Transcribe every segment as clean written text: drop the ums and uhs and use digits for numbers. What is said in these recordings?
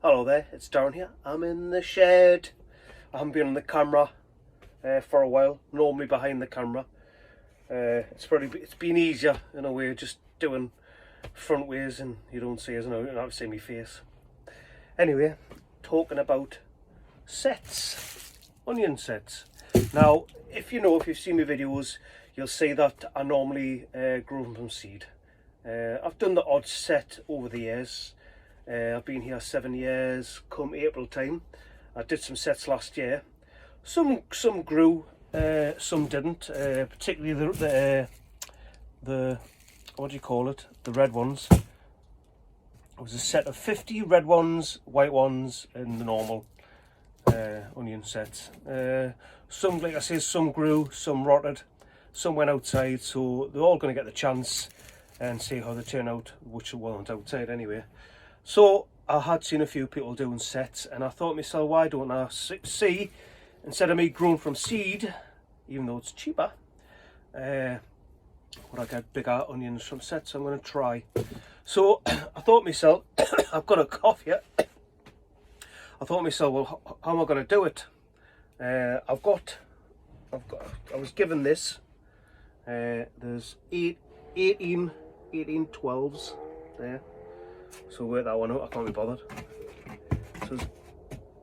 Hello there, it's Darren here. I'm in the shed. I haven't been on the camera for a while, normally behind the camera. It's been easier in a way, just doing front ways and you don't see us, and you don't have to see my face. Anyway, talking about sets, onion sets. Now, if you've seen my videos, you'll see that I normally grow them from seed. I've done the odd set over the years. I've been here 7 years. Come April time, I did some sets last year. Some grew, some didn't. Particularly the what do you call it? The red ones. It was a set of 50 red ones, white ones, and the normal onion sets. Some, like I say, some grew, some rotted, some went outside. So they're all going to get the chance and see how they turn out, which weren't outside anyway. So I had seen a few people doing sets, and I thought to myself, why don't I see, instead of me growing from seed, even though it's cheaper, would I get bigger onions from sets? I'm going to try. So I thought to myself, I've got a cough here. I thought to myself, well, how am I going to do it? I was given this. There's 18 12s there. So work that one out, I can't be bothered. So there's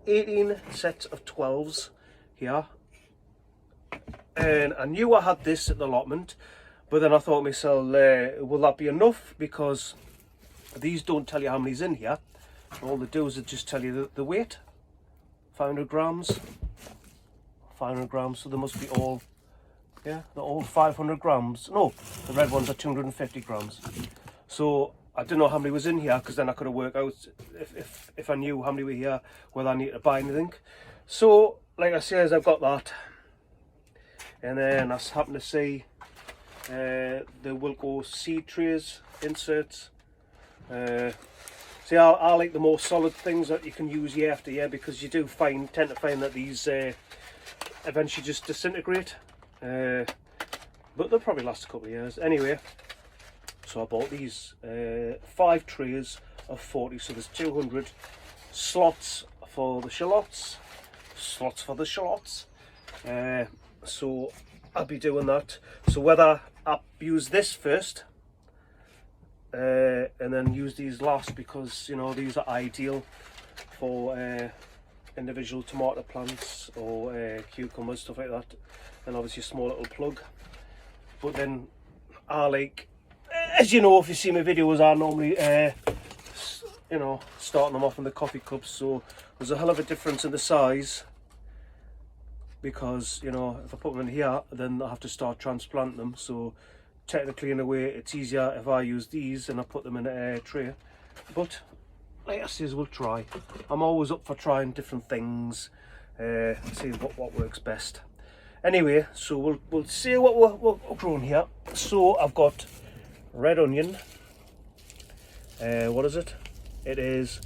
18 sets of 12s here. And I knew I had this at the allotment, but then I thought to myself, will that be enough? Because these don't tell you how many's in here. All they do is just tell you the weight. 500 grams. 500 grams, so they must be all, yeah, they're all 500 grams. No, the red ones are 250 grams. So I didn't know how many was in here, because then I could have worked out if I knew how many were here, whether I need to buy anything. So, like I says, I've got that. And then I happen to see the Wilco seed trays, inserts. See, I like the more solid things that you can use year after year, because you do tend to find that these eventually just disintegrate. But they'll probably last a couple of years. Anyway, so I bought these 5 trays of 40, so there's 200 slots for the shallots. So I'll be doing that. So whether I use this first and then use these last, because you know these are ideal for individual tomato plants or cucumbers, stuff like that, and obviously a small little plug. But then I like, as you know, if you see my videos, I normally starting them off in the coffee cups, so there's a hell of a difference in the size, because you know if I put them in here then I have to start transplanting them. So technically, in a way, it's easier if I use these and I put them in a tray. But like I say, we'll try. I'm always up for trying different things, see what works best. Anyway, so we'll see what we're growing here. So I've got red onion. What is it? It is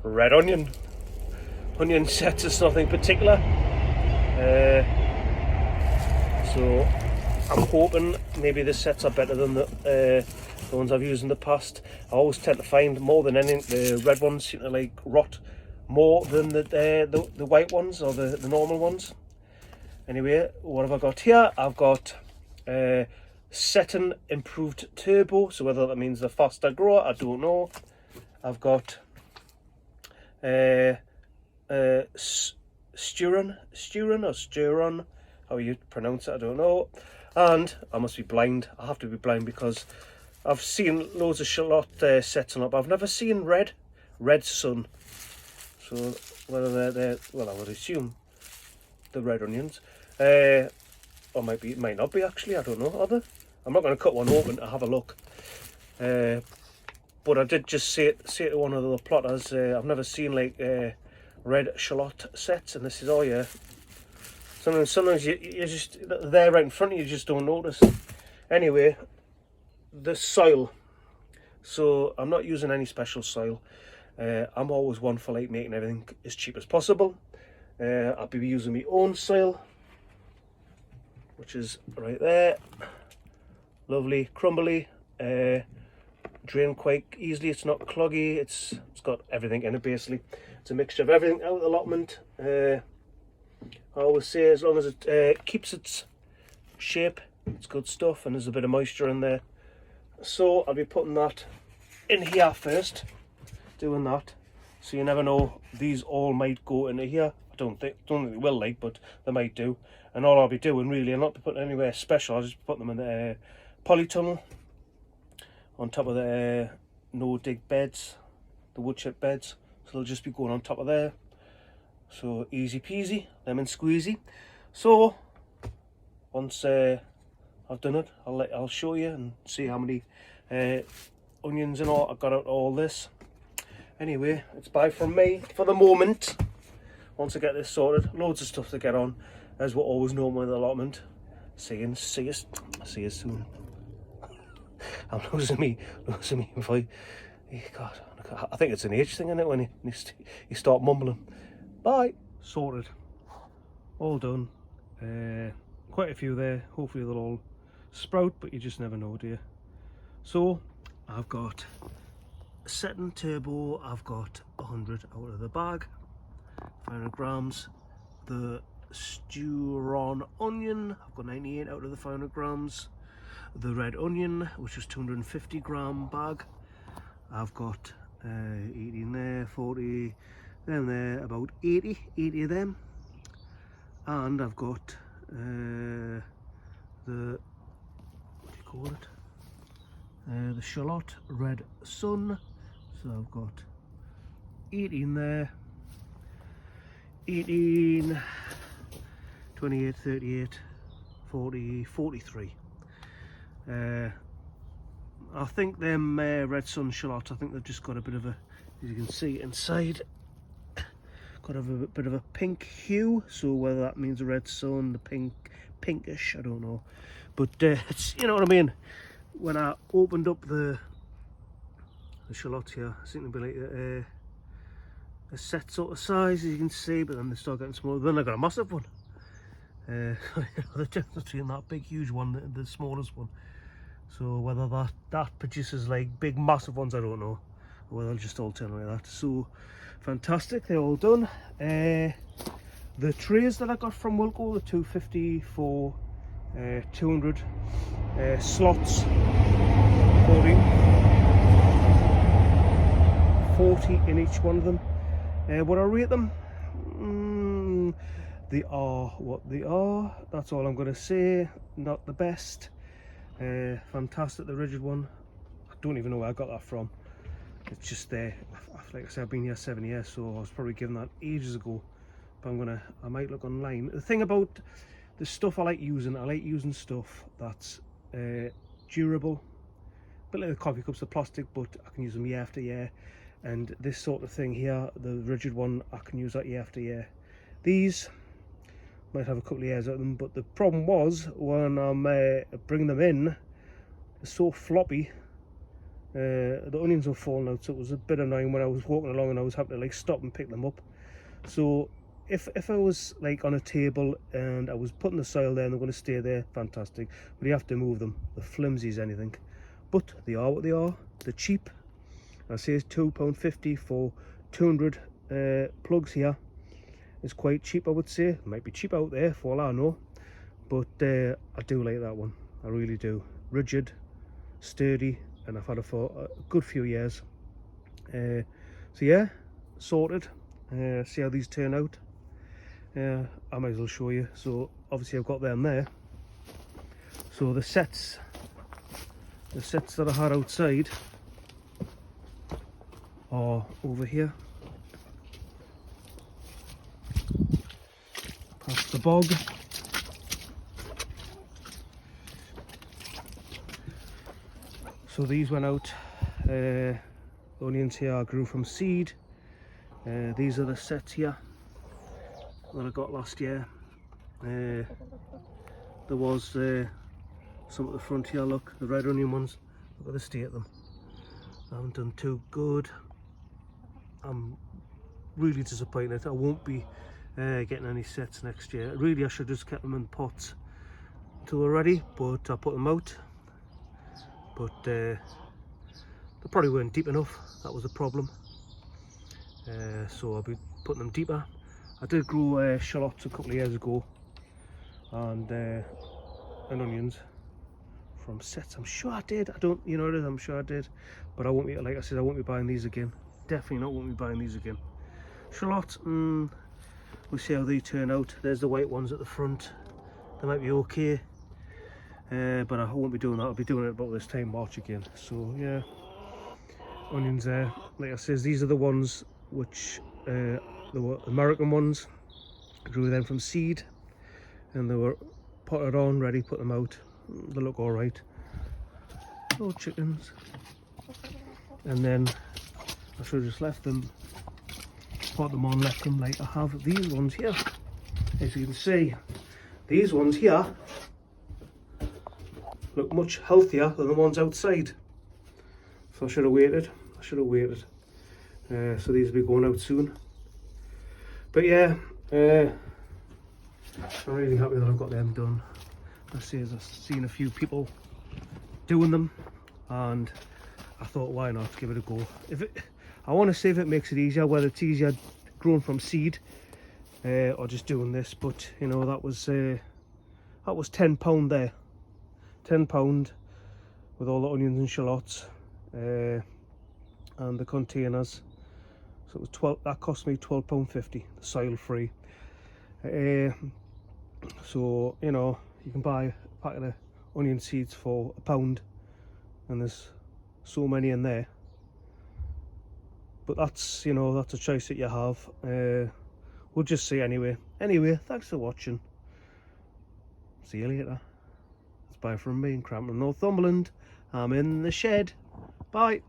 red onion. Onion sets is nothing particular. So I'm hoping maybe the sets are better than the ones I've used in the past. I always tend to find, more than anything, the red ones seem to like rot more than the white ones or the normal ones. Anyway, what have I got here? I've got Setting Improved Turbo, so whether that means the faster grower, I don't know. I've got Sturon, how you pronounce it, I don't know. And I must be blind, I have to be blind, because I've seen loads of shallot sets on up. I've never seen red sun. So whether they're well, I would assume the red onions. Or it might not be actually, I don't know, are they? I'm not going to cut one open to have a look. But I did just say to one of the plotters, I've never seen like red shallot sets, and this is, oh yeah. Sometimes you just, they're right in front of you, you just don't notice. Anyway, the soil. So I'm not using any special soil. I'm always one for like making everything as cheap as possible. I'll be using my own soil, which is right there. Lovely, crumbly, drain quite easily. It's not cloggy. It's got everything in it basically. It's a mixture of everything out of the allotment. I always say as long as it keeps its shape, it's good stuff, and there's a bit of moisture in there. So I'll be putting that in here first, doing that. So you never know, these all might go into here. I don't think they will, like, but they might do. And all I'll be doing really, I'll not be putting anywhere special. I'll just put them in the polytunnel on top of the no dig beds, the wood chip beds. So they'll just be going on top of there. So easy peasy, lemon squeezy. So once I've done it, I'll show you and see how many onions and all I got out of all this. Anyway, it's bye from me for the moment. Once I get this sorted, loads of stuff to get on, as we're always normal in the allotment. See you soon. I'm losing me if I God, I think it's an age thing, isn't it, when you start mumbling. Bye. Sorted. All done. Quite a few there. Hopefully they'll all sprout, but you just never know, do you? So I've got a setting turbo. I've got 100 out of the bag, 500 grams. The Sturon onion, I've got 98 out of the 500 grams. The red onion, which is 250 gram bag, I've got 18 there, 40 them there, about 80 of them. And I've got the, what do you call it, the shallot red sun. So I've got 18 there, 18, 28, 38, 40, 43. I think them red sun shallots, I think they've just got a bit of a, as you can see inside, got a bit of a pink hue. So whether that means a red sun, the pinkish, I don't know. But it's, you know what I mean. When I opened up the shallots here, I think they'd be like a set sort of size, as you can see, but then they start getting smaller. Then I got a massive one. The difference between that big huge one, the smallest one. So whether that produces like big massive ones, I don't know, or whether they'll just all turn like that. So fantastic, they're all done. The trays that I got from Wilco, the 250 for 200 slots, 40 in each one of them. Would I rate them? They are what they are. That's all I'm going to say. Not the best. Fantastic, the rigid one. I don't even know where I got that from. It's just there. Like I said, I've been here 7 years, so I was probably given that ages ago. But I might look online. The thing about the stuff I like using stuff that's durable. A bit like the coffee cups, the plastic, but I can use them year after year. And this sort of thing here, the rigid one, I can use that year after year. These might have a couple of years out of them, but the problem was when I'm bringing them in, they're so floppy, the onions were falling out, so it was a bit annoying when I was walking along and I was having to like stop and pick them up. So if I was like on a table and I was putting the soil there and they're going to stay there, fantastic, but you have to move them. They're flimsy as anything, but they are what they are. They're cheap. I say it's £2.50 for 200 plugs here. It's quite cheap, I would say. It might be cheap out there for all I know, but I do like that one. I really do. Rigid, sturdy, and I've had it for a good few years. So yeah, sorted. See how these turn out. I might as well show you. So obviously I've got them there. So the sets that I had outside are over here. Past the bog. So these went out. The onions here I grew from seed. These are the sets here that I got last year. There was some at the front here, look, the red onion ones. Look at the state of them. I haven't done too good. I'm really disappointed. I won't be getting any sets next year. Really, I should just kept them in pots until they're ready, but I put them out. But They probably weren't deep enough, that was the problem. So I'll be putting them deeper. I did grow shallots a couple of years ago, and onions from sets. I'm sure I did. I don't, you know, I'm sure I did, but I won't be, like I said, I won't be buying these again. Definitely not, won't be buying these again. Shallot, we'll see how they turn out. There's the white ones at the front. They might be okay, but I won't be doing that. I'll be doing it about this time March again. So yeah, onions there. Like I says, these are the ones which the American ones. I grew them from seed, and they were potted on, ready, put them out. They look all right. No chickens. And then I should have just left them, pot them on, left them like I have these ones here. As you can see, these ones here look much healthier than the ones outside. So I should have waited. So these will be going out soon. But yeah, I'm really happy that I've got them done. I see, I've seen a few people doing them, and I thought, why not give it a go? I want to see if it makes it easier, whether it's easier growing from seed or just doing this. But you know, that was £10 there, £10 with all the onions and shallots and the containers. So it was 12. That cost me £12.50, soil free. So you know, you can buy a packet of onion seeds for £1, and there's so many in there. But that's, you know, that's a choice that you have. We'll just see anyway. Anyway, thanks for watching. See you later. It's bye from me in Crampton, Northumberland. I'm in the shed. Bye.